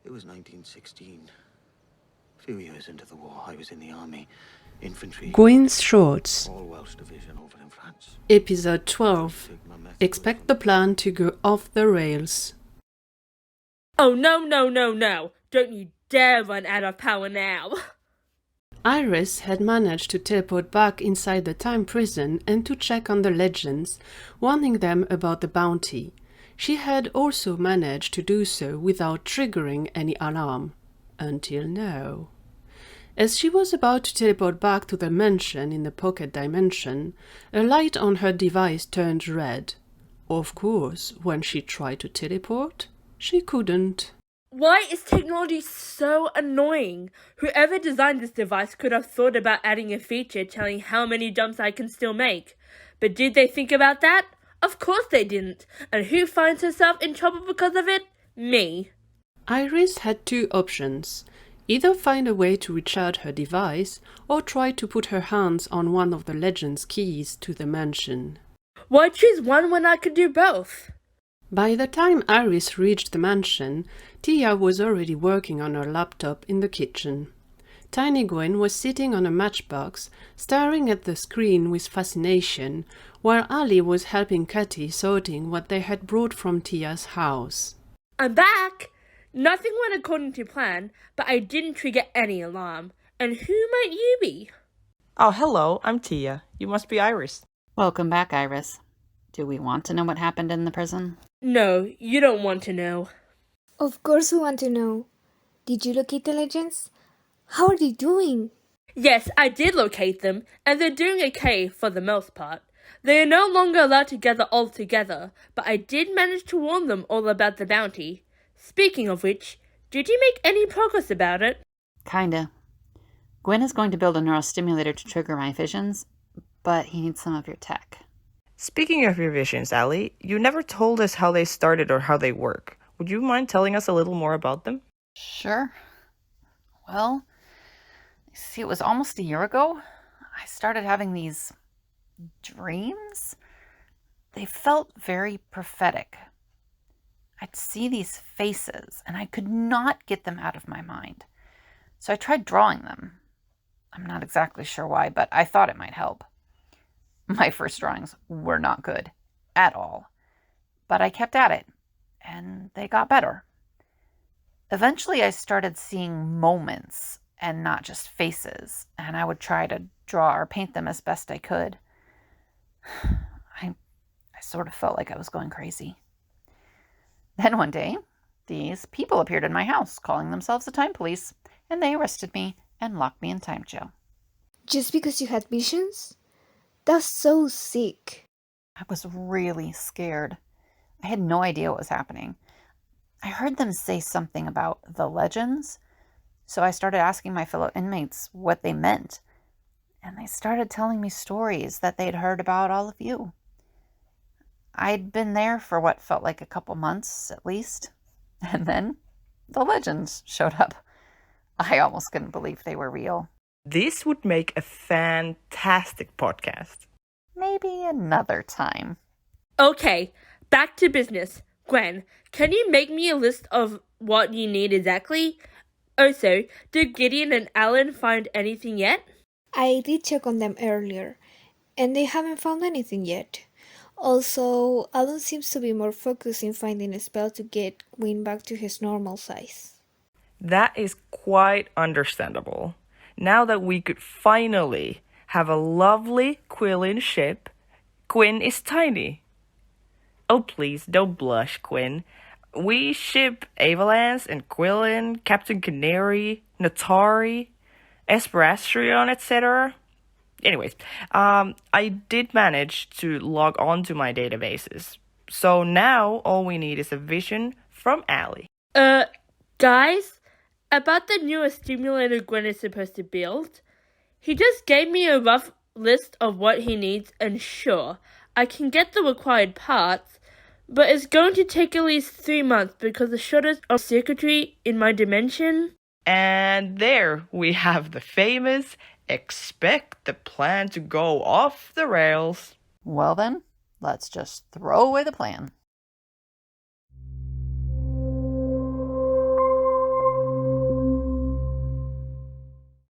It was 1916. A few years into the war, I was in the army. Infantry. Gwyn's Shorts. All Welsh division over in France. Episode 12. Expect the plan to go off the rails. Oh, no. Don't you dare run out of power now. Iris had managed to teleport back inside the time prison and to check on the legends, warning them about the bounty. She had also managed to do so without triggering any alarm. Until now. As she was about to teleport back to the mansion in the pocket dimension, a light on her device turned red. Of course, when she tried to teleport, she couldn't. Why is technology so annoying? Whoever designed this device could have thought about adding a feature telling how many jumps I can still make. But did they think about that? Of course they didn't. And who finds herself in trouble because of it? Me. Iris had two options. Either find a way to recharge her device, or try to put her hands on one of the legend's keys to the mansion. Why choose one when I could do both? By the time Iris reached the mansion, Tia was already working on her laptop in the kitchen. Tiny Gwyn was sitting on a matchbox, staring at the screen with fascination, while Ali was helping Cathy sorting what they had brought from Tia's house. I'm back! Nothing went according to plan, but I didn't trigger any alarm. And who might you be? Oh, hello, I'm Tia. You must be Iris. Welcome back, Iris. Do we want to know what happened in the prison? No, you don't want to know. Of course we want to know. Did you locate the legends? How are they doing? Yes, I did locate them, and they're doing okay for the most part. They are no longer allowed to gather all together, but I did manage to warn them all about the bounty. Speaking of which, did you make any progress about it? Kinda. Gwyn is going to build a neurostimulator to trigger my visions, but he needs some of your tech. Speaking of your visions, Ali, you never told us how they started or how they work. Would you mind telling us a little more about them? Sure. Well, see, it was almost a year ago. I started having these dreams. They felt very prophetic. I'd see these faces, and I could not get them out of my mind. So I tried drawing them. I'm not exactly sure why, but I thought it might help. My first drawings were not good at all, but I kept at it, and they got better. Eventually, I started seeing moments and not just faces, and I would try to draw or paint them as best I could. I sort of felt like I was going crazy. Then one day, these people appeared in my house, calling themselves the time police, and they arrested me and locked me in time jail. Just because you had visions? That's so sick. I was really scared. I had no idea what was happening. I heard them say something about the legends, so I started asking my fellow inmates what they meant, and they started telling me stories that they'd heard about all of you. I'd been there for what felt like a couple months at least, and then the legends showed up. I almost couldn't believe they were real. This would make a fantastic podcast. Maybe another time. Okay, back to business. Gwen, can you make me a list of what you need exactly? Also, did Gideon and Alan find anything yet? I did check on them earlier, and they haven't found anything yet. Also, Alan seems to be more focused in finding a spell to get Gwyn back to his normal size. That is quite understandable. Now that we could finally have a lovely Quillen ship, Gwyn is tiny. Oh, please, don't blush, Gwyn. We ship Avalance and Quillen, Captain Canary, Natari, Esperastrion, etc. Anyways, I did manage to log on to my databases. So now all we need is a vision from Ali. Guys, about the newest stimulator Gwen is supposed to build, he just gave me a rough list of what he needs, and sure, I can get the required parts, but it's going to take at least 3 months because the shortage of circuitry in my dimension. And there we have the famous expect the plan to go off the rails. Well then, let's just throw away the plan.